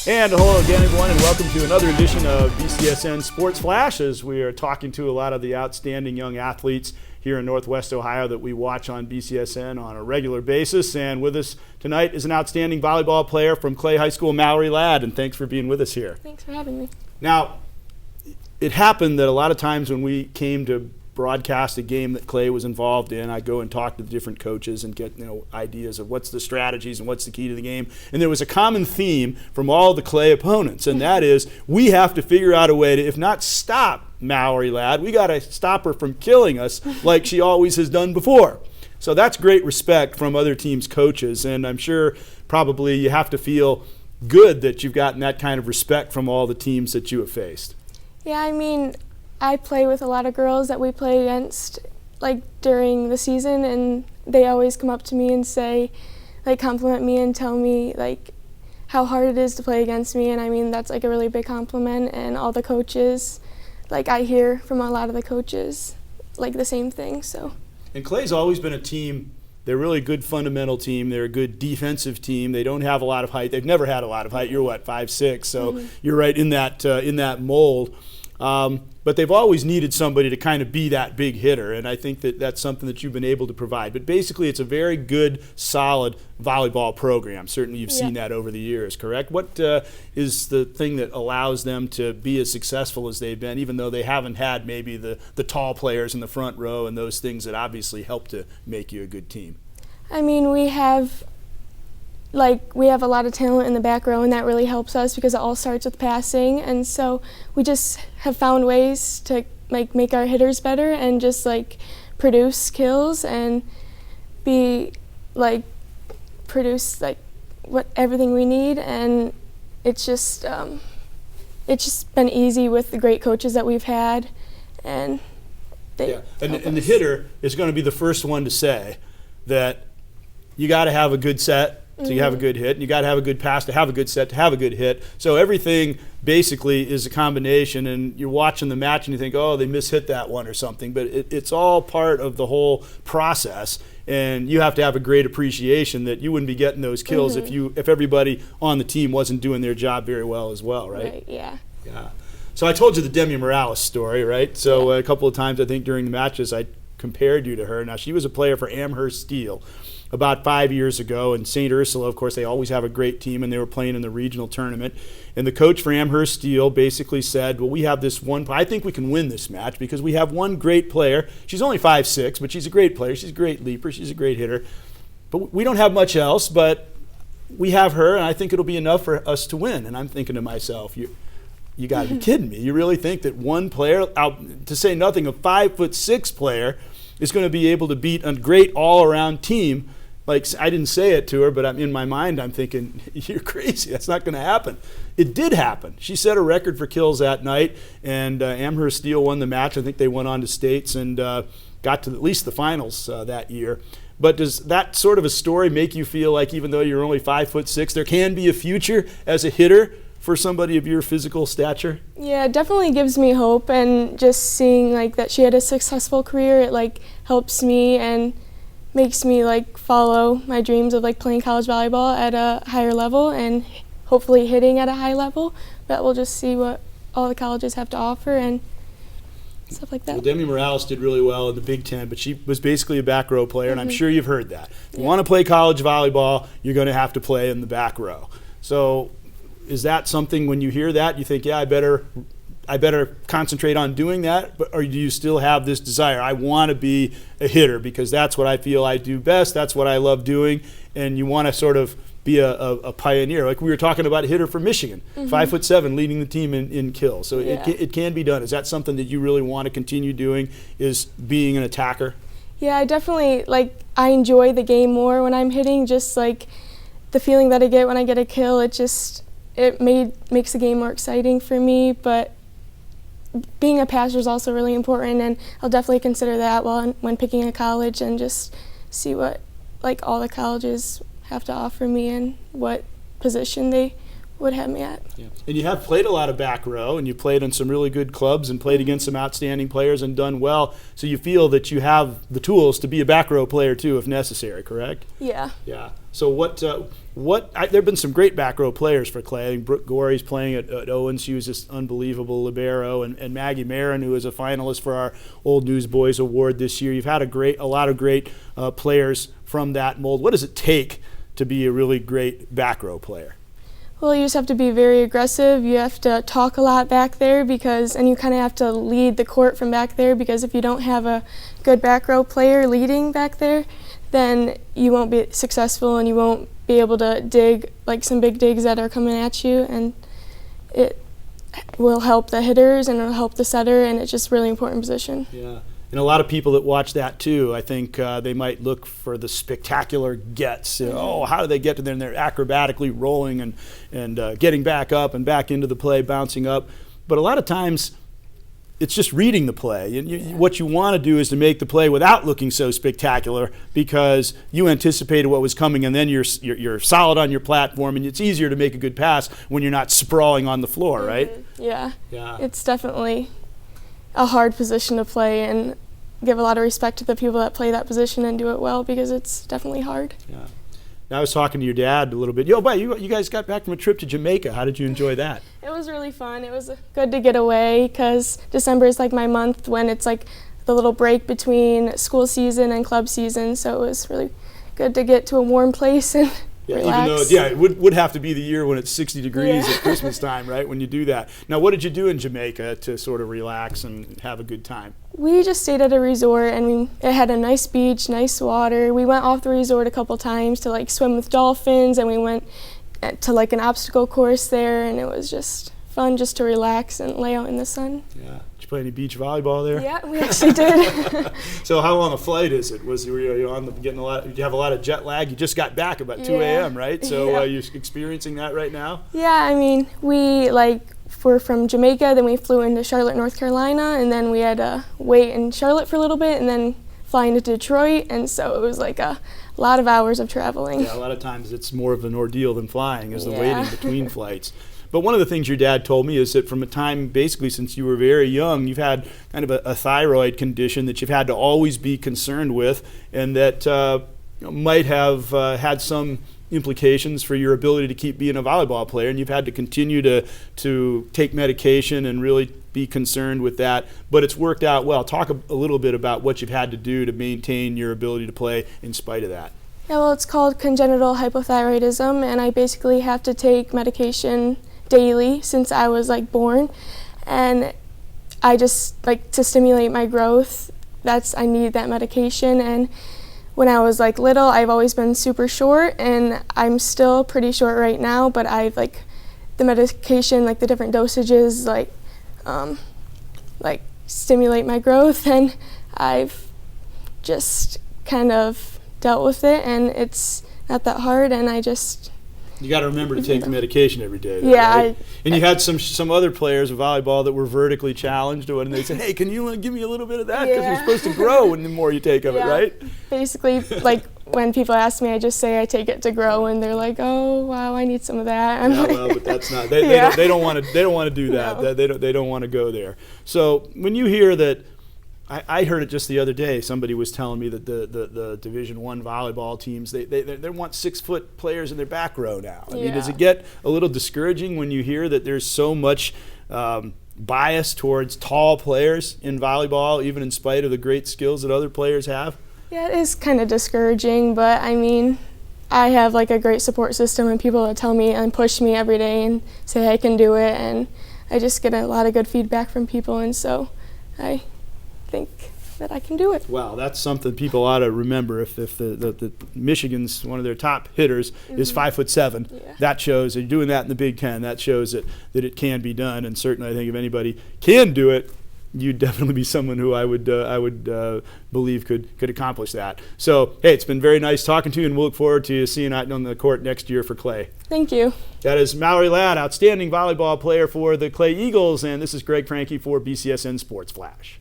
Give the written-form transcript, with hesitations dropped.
And hello again, everyone, and welcome to another edition of BCSN Sports Flash, as we are talking to a lot of the outstanding young athletes here in Northwest Ohio that we watch on BCSN on a regular basis. And with us tonight is an outstanding volleyball player from Clay High School, Mallory Ladd, and thanks for being with us here. Thanks for having me. Now, it happened that a lot of times when we came to broadcast a game that Clay was involved in, I go and talk to the different coaches and get ideas of what's the strategies and what's the key to the game. And there was a common theme from all the Clay opponents, and that is we have to figure out a way to, if not stop Mallory Ladd, we got to stop her from killing us like she always has done before. So that's great respect from other teams' coaches, and I'm sure probably you have to feel good that you've gotten that kind of respect from all the teams that you have faced. Yeah, I mean, I play with a lot of girls that we play against during the season, and they always come up to me and say, compliment me and tell me how hard it is to play against me, and I mean that's a really big compliment. And all the coaches, I hear from a lot of the coaches the same thing. So. And Clay's always been a team. They're a really good fundamental team. They're a good defensive team. They don't have a lot of height. They've never had a lot of height. You're 5'6", so you're right in that mold. But they've always needed somebody to kind of be that big hitter, and I think that that's something that you've been able to provide. But basically, it's a very good, solid volleyball program. Certainly you've seen that over the years, correct? What is the thing that allows them to be as successful as they've been, even though they haven't had maybe the tall players in the front row and those things that obviously help to make you a good team? I mean, we have a lot of talent in the back row, and that really helps us because it all starts with passing. And so we just have found ways to make our hitters better and just produce kills and produce everything we need. And it's just been easy with the great coaches that we've had, and they and the hitter is going to be the first one to say that you got to have a good set. So you have a good hit, and you got to have a good pass to have a good set to have a good hit. So everything basically is a combination, and you're watching the match and you think, oh, they mishit that one or something. But it's all part of the whole process, and you have to have a great appreciation that you wouldn't be getting those kills if everybody on the team wasn't doing their job very well as well, right? Right, yeah. Yeah. So I told you the Demi Morales story, right? So a couple of times I think during the matches I compared you to her. Now, she was a player for Amherst Steel about 5 years ago, and St. Ursula, of course, they always have a great team, and they were playing in the regional tournament. And the coach for Amherst Steel basically said, well, we have this one, I think we can win this match because we have one great player. She's only 5'6", but she's a great player. She's a great leaper. She's a great hitter. But we don't have much else, but we have her, and I think it'll be enough for us to win. And I'm thinking to myself, you got to be kidding me. You really think that one player, to say nothing of 5'6" player, is going to be able to beat a great all-around team? I didn't say it to her, but in my mind I'm thinking, you're crazy. That's not going to happen. It did happen. She set a record for kills that night, and Amherst Steel won the match. I think they went on to states and got to at least the finals that year. But does that sort of a story make you feel like even though you're only 5'6", there can be a future as a hitter for somebody of your physical stature? Yeah, it definitely gives me hope, and just seeing that she had a successful career, it helps me and makes me follow my dreams of playing college volleyball at a higher level and hopefully hitting at a high level. But we'll just see what all the colleges have to offer and stuff like that. Well, Demi Morales did really well in the Big Ten, but she was basically a back row player, and I'm sure you've heard that. If you want to play college volleyball, you're going to have to play in the back row. So is that something when you hear that you think, yeah, I better concentrate on doing that? Or do you still have this desire, I want to be a hitter because that's what I feel I do best, that's what I love doing, and you want to sort of be a pioneer? Like we were talking about a hitter from Michigan, 5'7", leading the team in kills. So it can be done. Is that something that you really want to continue doing, is being an attacker? Yeah, I definitely, I enjoy the game more when I'm hitting. Just the feeling that I get when I get a kill, it makes the game more exciting for me. But being a passer is also really important, and I'll definitely consider that when picking a college and just see what all the colleges have to offer me and what position they would have me at. Yeah. And you have played a lot of back row, and you played in some really good clubs and played against some outstanding players and done well. So you feel that you have the tools to be a back row player too if necessary, correct? Yeah. Yeah. So what There have been some great back row players for Clay. I think Brooke Gorey's playing at Owens. She was this unbelievable libero, and Maggie Marin, who is a finalist for our Old Newsboys Award this year. You've had a lot of great players from that mold. What does it take to be a really great back row player? Well, you just have to be very aggressive. You have to talk a lot back there and you kind of have to lead the court from back there, because if you don't have a good back row player leading back there, then you won't be successful and you won't be able to dig like some big digs that are coming at you, and it will help the hitters and it'll help the setter, and it's just a really important position. Yeah. And a lot of people that watch that too, I think they might look for the spectacular gets. Oh, how do they get to there? And they're acrobatically rolling and getting back up and back into the play, bouncing up. But a lot of times, it's just reading the play. What you want to do is to make the play without looking so spectacular, because you anticipated what was coming, and then you're solid on your platform, and it's easier to make a good pass when you're not sprawling on the floor, right? Yeah. It's definitely a hard position to play, and give a lot of respect to the people that play that position and do it well, because it's definitely hard. Yeah. Now, I was talking to your dad a little bit. You guys got back from a trip to Jamaica. How did you enjoy that? It was really fun. It was good to get away, because December is like my month when it's like the little break between school season and club season. So it was really good to get to a warm place and relax. Even though, it would have to be the year when it's 60 degrees at Christmas time, right, when you do that. Now, what did you do in Jamaica to sort of relax and have a good time? We just stayed at a resort, and it had a nice beach, nice water. We went off the resort a couple times to like swim with dolphins, and we went to like an obstacle course there, and it was just fun just to relax and lay out in the sun. Yeah. Did you play any beach volleyball there? Yeah, we actually did. So how long a flight is it? Were you getting a lot? Did you have a lot of jet lag? You just got back about 2 a.m., right? So are you experiencing that right now? Yeah, I mean, we're from Jamaica, then we flew into Charlotte, North Carolina, and then we had to wait in Charlotte for a little bit and then fly into Detroit, and so it was like a lot of hours of traveling. Yeah, a lot of times it's more of an ordeal than flying, is the waiting between flights. But one of the things your dad told me is that from a time basically since you were very young, you've had kind of a thyroid condition that you've had to always be concerned with, and that might have had some implications for your ability to keep being a volleyball player, and you've had to continue to take medication and really be concerned with that, but it's worked out well. Talk a little bit about what you've had to do to maintain your ability to play in spite of that. Yeah, well, it's called congenital hypothyroidism, and I basically have to take medication daily since I was like born, and I just like to stimulate my growth. I need that medication, and when I was like little, I've always been super short, and I'm still pretty short right now, but I've like the medication, like the different dosages, like stimulate my growth, and I've just kind of dealt with it, and it's not that hard, and you got to remember to take the medication every day, though, yeah, right? And you had some other players of volleyball that were vertically challenged, and they said, "Hey, can you give me a little bit of that? Because you're supposed to grow, and the more you take of it, right?" Basically, like when people ask me, I just say I take it to grow, and they're like, "Oh, wow, I need some of that." But that's not. They don't want to do that. No. They don't want to go there. So when you hear that. I heard it just the other day. Somebody was telling me that the Division I volleyball teams they want 6-foot players in their back row now. I mean, does it get a little discouraging when you hear that there's so much bias towards tall players in volleyball, even in spite of the great skills that other players have? Yeah, it is kind of discouraging, but I mean, I have like a great support system and people that tell me and push me every day and say I can do it, and I just get a lot of good feedback from people, and so I think that I can do it. Well, that's something people ought to remember. If the Michigan's one of their top hitters is 5'7", that shows, and you're doing that in the Big Ten, that shows that it can be done. And certainly, I think if anybody can do it, you'd definitely be someone who I would believe could accomplish that. So, hey, it's been very nice talking to you, and we'll look forward to seeing you out on the court next year for Clay. Thank you. That is Mallory Ladd, outstanding volleyball player for the Clay Eagles, and this is Greg Franke for BCSN Sports Flash.